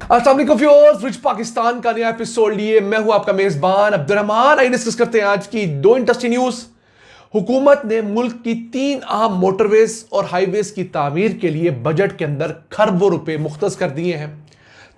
अस्सलाम वालेकुम viewers, rich Pakistan का नया एपिसोड लिए मैं हूं आपका मेजबान अब्दुर्रहमान। आइए डिस्कस करते हैं आज की दो इंटरेस्टिंग न्यूज। हुकूमत ने मुल्क की 3 अहम मोटरवेज और हाईवेज की तामीर के लिए बजट के अंदर खरबों रुपए मुख्तस कर दिए हैं।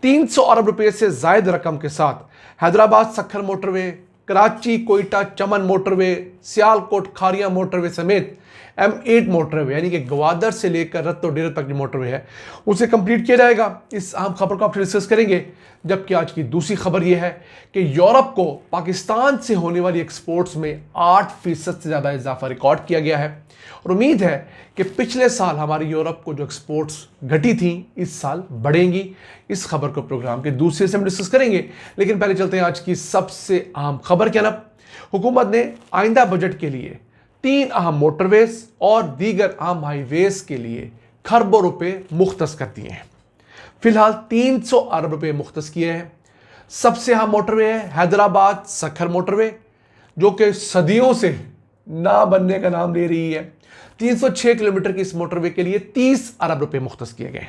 300 अरब रुपए से जायद रकम के साथ हैदराबाद सक्खर मोटरवे, कराची कोयटा चमन मोटरवे, सियालकोट खारिया मोटरवे समेत M8 मोटरवे यानी कि गवादर से लेकर रत्तो डेरा तक की मोटरवे है उसे कंप्लीट किया जाएगा। इस अहम खबर को आप डिस्कस करेंगे। जबकि आज की दूसरी खबर यह है कि यूरोप को पाकिस्तान से होने वाली एक्सपोर्ट्स में 8% से ज़्यादा इजाफा रिकॉर्ड किया गया है और उम्मीद है कि पिछले साल हमारी यूरोप को जो एक्सपोर्ट्स घटी थी इस साल बढ़ेंगी। इस खबर को प्रोग्राम के दूसरे से हम डिस्कस करेंगे, लेकिन पहले चलते हैं आज की सबसे अहम खबर की तरफ। हुकूमत ने आइंदा बजट के लिए 3 अहम मोटरवेज और दीगर अहम हाईवेज के लिए खरबों रुपए मुख्तस कर दिए हैं। फिलहाल 300 अरब रुपए मुख्तस किए हैं। सबसे अहम मोटरवे है हैदराबाद सक्खर मोटरवे, जो कि सदियों से ना बनने का नाम ले रही है। 306 किलोमीटर की इस मोटरवे के लिए 30 अरब रुपए मुख्तस किए गए।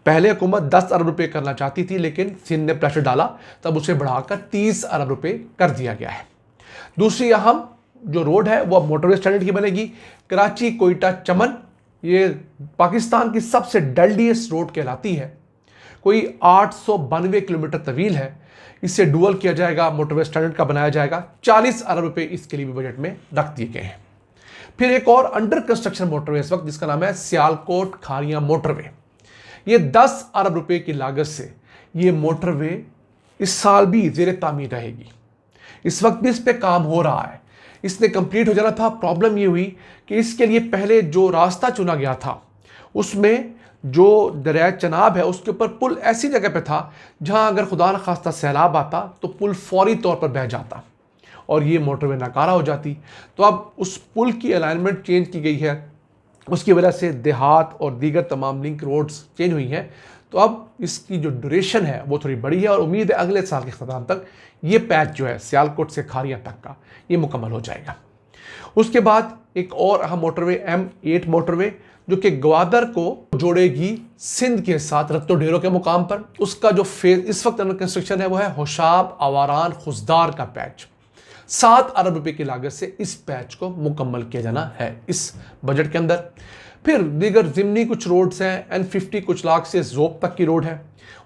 पहले हुकूमत 10 अरब रुपए करना चाहती थी, लेकिन सिंध ने प्रेशर डाला, तब उसे बढ़ाकर 30 अरब रुपए कर दिया गया है। दूसरी अहम जो रोड है वो मोटरवे स्टैंडर्ड की बनेगी। कराची कोयटा चमन ये पाकिस्तान की सबसे डल्डियस्ट रोड कहलाती है, कोई 892 किलोमीटर तवील है। इसे डुअल किया जाएगा, मोटरवे स्टैंडर्ड का बनाया जाएगा। 40 अरब रुपए इसके लिए भी बजट में रख दिए गए हैं। फिर एक और अंडर कंस्ट्रक्शन मोटरवे इस वक्त, जिसका नाम है सियालकोट खारिया मोटरवे। ये 10 अरब रुपए की लागत से ये मोटरवे इस साल भी जेर तामीर रहेगी। इस वक्त भी इस पर काम हो रहा है, इसने कंप्लीट हो जाना था। प्रॉब्लम ये हुई कि इसके लिए पहले जो रास्ता चुना गया था उसमें जो दरिया चनाब है उसके ऊपर पुल ऐसी जगह पे था जहां अगर खुदा न खास्ता सैलाब आता तो पुल फौरी तौर पर बह जाता और ये मोटरवे नाकारा हो जाती। तो अब उस पुल की अलाइनमेंट चेंज की गई है, उसकी वजह से देहात और दीगर तमाम लिंक रोड्स चेंज हुई हैं। तो अब इसकी जो ड्यूरेशन है वो थोड़ी बड़ी है और उम्मीद है अगले साल के अख्ताम तक ये पैच जो है सियालकोट से खारिया तक का ये मुकम्मल हो जाएगा। उसके बाद एक और अहम मोटरवे M8 मोटरवे, जो कि ग्वादर को जोड़ेगी सिंध के साथ रत्तो डेरों के मुकाम पर। उसका जो फेज इस वक्त अंडर कंस्ट्रक्शन है वो है होशाब आवारान खुजदार का पैच। 7 अरब रुपए की लागत से इस पैच को मुकम्मल किया जाना है इस बजट के अंदर। फिर दीगर जिमनी कुछ रोड्स हैं। N50 कुछ लाख से जोब तक की रोड है,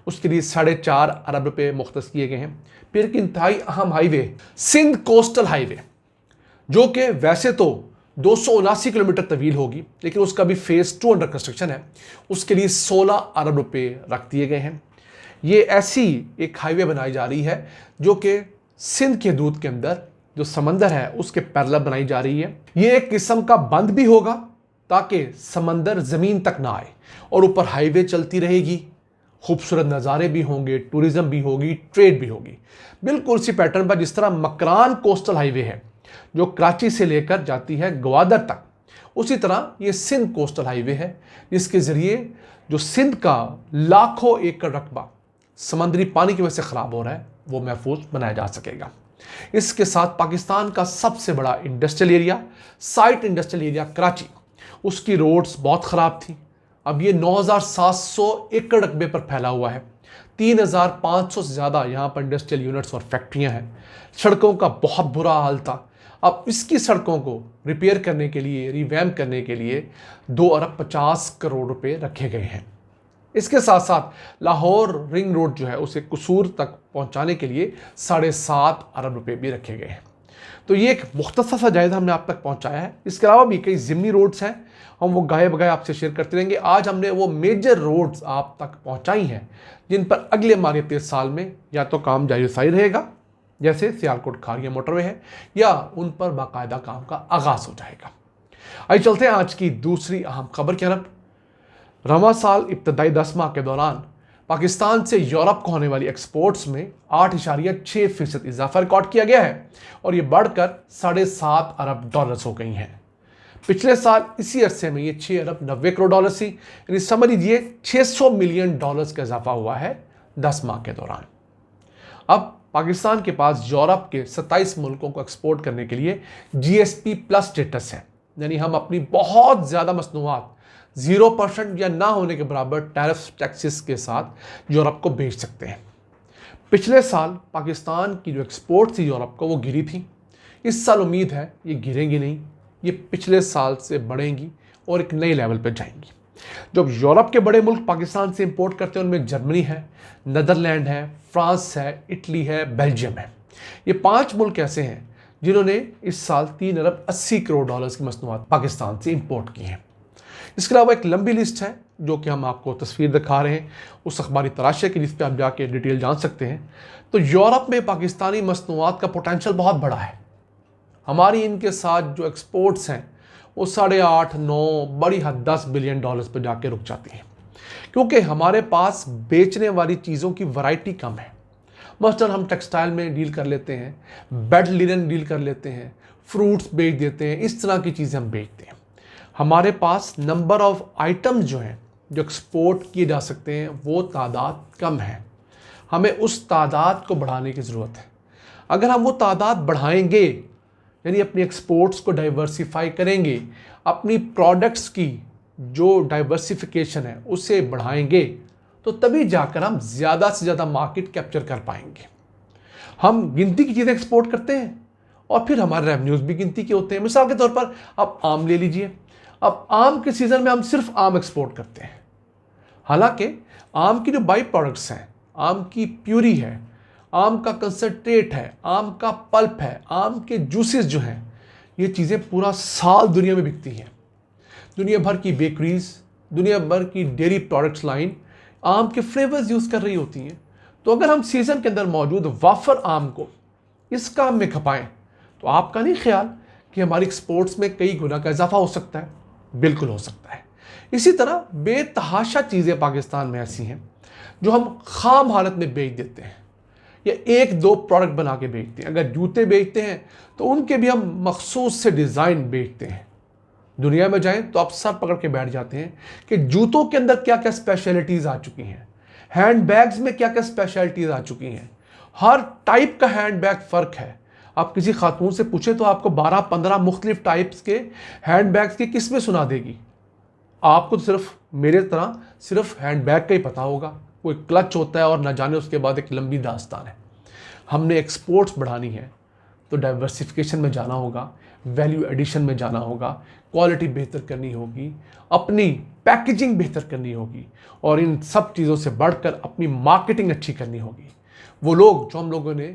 उसके लिए 4.5 अरब रुपए मुख्तस किए गए हैं। फिर एक इंतहाई अहम हाईवे सिंध कोस्टल हाईवे, जो कि वैसे तो 279 किलोमीटर तवील होगी, लेकिन उसका भी फेज 2 अंडर कंस्ट्रक्शन है, उसके लिए 16 अरब रुपए रख दिए गए हैं। ये ऐसी एक हाईवे बनाई जा रही है जो कि सिंध के दूध के अंदर जो समंदर है उसके पैरेलल बनाई जा रही है। ये एक किस्म का बंद भी होगा ताकि समंदर ज़मीन तक ना आए और ऊपर हाईवे चलती रहेगी। खूबसूरत नज़ारे भी होंगे, टूरिज़्म भी होगी, ट्रेड भी होगी। बिल्कुल उसी पैटर्न पर जिस तरह मकरान कोस्टल हाईवे है जो कराची से लेकर जाती है ग्वादर तक, उसी तरह ये सिंध कोस्टल हाईवे है जिसके ज़रिए जो सिंध का लाखों एकड़ रकबा समंदरी पानी की वजह से ख़राब हो रहा है वो महफूज बनाया जा सकेगा। इसके साथ पाकिस्तान का सबसे बड़ा industrial area site industrial area Karachi, उसकी रोड्स बहुत ख़राब थी। अब ये 9,700 एकड़ रकबे पर फैला हुआ है। 3,500 से ज़्यादा यहाँ पर इंडस्ट्रियल यूनिट्स और फैक्ट्रियाँ हैं। सड़कों का बहुत बुरा हाल था। अब इसकी सड़कों को रिपेयर करने के लिए, रिवैम्प करने के लिए 2 अरब 50 करोड़ रुपए रखे गए हैं। इसके साथ साथ लाहौर रिंग रोड जो है उसे कसूर तक पहुँचाने के लिए 7.5 अरब रुपए भी रखे गए हैं। तो ये एक मुख्तसर सा जायज़ा हमने आप तक पहुँचाया है। इसके अलावा भी कई ज़िमनी रोड्स हैं, हम वो गाए बगाए आपसे शेयर करते रहेंगे। आज हमने वो मेजर रोड्स आप तक पहुंचाई हैं जिन पर अगले मालियाती साल में या तो काम जारी सारी रहेगा, जैसे सियालकोट खारिया मोटरवे है, या उन पर बाकायदा काम का आगाज़ हो जाएगा। आइए चलते हैं आज की दूसरी अहम खबर की तरफ। रवां साल इब्तदाई 10 माह के दौरान पाकिस्तान से यूरोप को होने वाली एक्सपोर्ट्स में 8.6% इजाफा रिकॉर्ड किया गया है और ये बढ़कर 7.5 अरब डॉलर्स हो गई हैं। पिछले साल इसी अरसे में ये 6 अरब 90 करोड़ डॉलर थी, यानी समझ लीजिए 600 मिलियन डॉलर्स का इजाफा हुआ है 10 माह के दौरान। अब पाकिस्तान के पास यूरोप के 27 मुल्कों को एक्सपोर्ट करने के लिए GSP+ स्टेटस है, यानी हम अपनी बहुत ज़्यादा मसनूआत 0% या ना होने के बराबर टैरिफ टैक्सेस के साथ यूरोप को भेज सकते हैं। पिछले साल पाकिस्तान की जो एक्सपोर्ट थी यूरोप को वो गिरी थी। इस साल उम्मीद है ये गिरेंगी नहीं, ये पिछले साल से बढ़ेंगी और एक नए लेवल पर जाएंगी। जब यूरोप के बड़े मुल्क पाकिस्तान से इंपोर्ट करते हैं उनमें जर्मनी है, नीदरलैंड है, फ्रांस है, इटली है, बेल्जियम है। ये 5 मुल्क ऐसे हैं जिन्होंने इस साल 3 अरब 80 करोड़ डॉलर्स की मसनूआत पाकिस्तान से इंपोर्ट की हैं। इसके अलावा एक लंबी लिस्ट है जो कि हम आपको तस्वीर दिखा रहे हैं उस अखबारी तराशे की, जिस पर आप जाके डिटेल जान सकते हैं। तो यूरोप में पाकिस्तानी मसनूआत का पोटेंशियल बहुत बड़ा है। हमारी इनके साथ जो एक्सपोर्ट्स हैं वो 8.5, 9, बड़ी हद 10 बिलियन डॉलर्स पर जाके रुक जाती हैं, क्योंकि हमारे पास बेचने वाली चीज़ों की वैरायटी कम है। मसलन हम टेक्सटाइल में डील कर लेते हैं, बेड लिनन डील कर लेते हैं, फ्रूट्स बेच देते हैं, इस तरह की चीज़ें हम बेचते हैं। हमारे पास नंबर ऑफ़ आइटम्स जो हैं जो एक्सपोर्ट किए जा सकते हैं वो तादाद कम है। हमें उस तादाद को बढ़ाने की ज़रूरत है। अगर हम वो तादाद बढ़ाएंगे, यानी अपनी एक्सपोर्ट्स को डाइवर्सिफाई करेंगे, अपनी प्रोडक्ट्स की जो डाइवर्सिफिकेशन है उसे बढ़ाएंगे, तो तभी जाकर हम ज़्यादा से ज़्यादा मार्केट कैप्चर कर पाएंगे। हम गिनती की चीज़ें एक्सपोर्ट करते हैं और फिर हमारे रेवेन्यूज़ भी गिनती के होते हैं। मिसाल के तौर पर आप आम ले लीजिए। अब आम के सीज़न में हम सिर्फ आम एक्सपोर्ट करते हैं, हालांकि आम की जो बाई प्रोडक्ट्स हैं, आम की प्यूरी है, आम का कंसनट्रेट है, आम का पल्प है, आम के जूसेस जो हैं, ये चीज़ें पूरा साल दुनिया में बिकती हैं। दुनिया भर की बेकरीज, दुनिया भर की डेयरी प्रोडक्ट्स लाइन आम के फ्लेवर्स यूज़ कर रही होती हैं। तो अगर हम सीज़न के अंदर मौजूद वाफर आम को इस काम में खपाएं, तो आपका नहीं ख्याल कि हमारी एक्सपोर्ट्स में कई गुना का इजाफा हो सकता है? बिल्कुल हो सकता है। इसी तरह बेतहाशा चीज़ें पाकिस्तान में ऐसी हैं जो हम खाम हालत में बेच देते हैं या 1-2 प्रोडक्ट बना के बेचते हैं। अगर जूते बेचते हैं तो उनके भी हम मखसूस से डिज़ाइन बेचते हैं। दुनिया में जाएं तो आप सर पकड़ के बैठ जाते हैं कि जूतों के अंदर क्या क्या स्पेशलिटीज़ आ चुकी हैं, हैंड बैग्स में क्या क्या स्पेशलिटीज़ आ चुकी हैं। हर टाइप का हैंड बैग फ़र्क है। आप किसी खातून से पूछें तो आपको 12-15 मुख्तलिफ टाइप्स के हैंड बैग्स की किस्में सुना देगी। आपको तो सिर्फ मेरे तरह सिर्फ हैंड बैग का ही पता होगा, कोई क्लच होता है और न जाने उसके बाद एक लंबी दास्तान है। हमने एक्सपोर्ट्स बढ़ानी है तो डाइवर्सिफिकेशन में जाना होगा, वैल्यू एडिशन में जाना होगा, क्वालिटी बेहतर करनी होगी, अपनी पैकेजिंग बेहतर करनी होगी और इन सब चीज़ों से बढ़कर अपनी मार्केटिंग अच्छी करनी होगी। वो लोग जो हम लोगों ने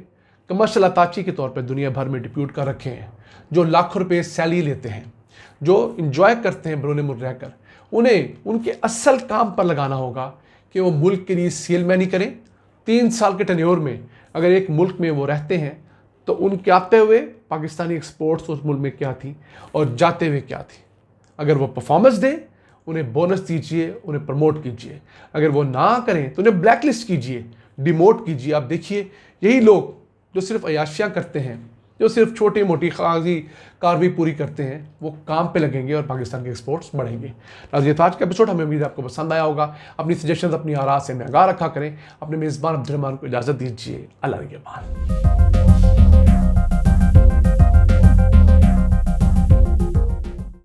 कमर्शियल अताची के तौर पर दुनिया भर में डिप्यूट कर रखे हैं, जो लाखों रुपए सैलरी लेते हैं, जो इंजॉय करते हैं बरोने मुल्क रहकर, उन्हें उनके असल काम पर लगाना होगा कि वो मुल्क के लिए सेलमैनी करें। 3 साल के टेन्योर में अगर एक मुल्क में वो रहते हैं तो उनके आते हुए पाकिस्तानी एक्सपोर्ट्स उस मुल्क में क्या थी और जाते हुए क्या थी। अगर वो परफॉर्मेंस दें, उन्हें बोनस दीजिए, उन्हें प्रमोट कीजिए। अगर वो ना करें तो उन्हें ब्लैक लिस्ट कीजिए, डिमोट कीजिए। आप देखिए यही लोग जो सिर्फ अयाशियाँ करते हैं, जो सिर्फ छोटी मोटी कागजी कार्रवाई पूरी करते हैं, वो काम पे लगेंगे और पाकिस्तान के एक्सपोर्ट्स बढ़ेंगे। नाज़रीन, आज का एपिसोड हमें उम्मीद है आपको पसंद आया होगा। अपनी सजेशंस, अपनी आरा से में आगाह रखा करें। अपने मेज़बान अब्दुल रहमान को इजाज़त दीजिए। अल्लाह निगहबान।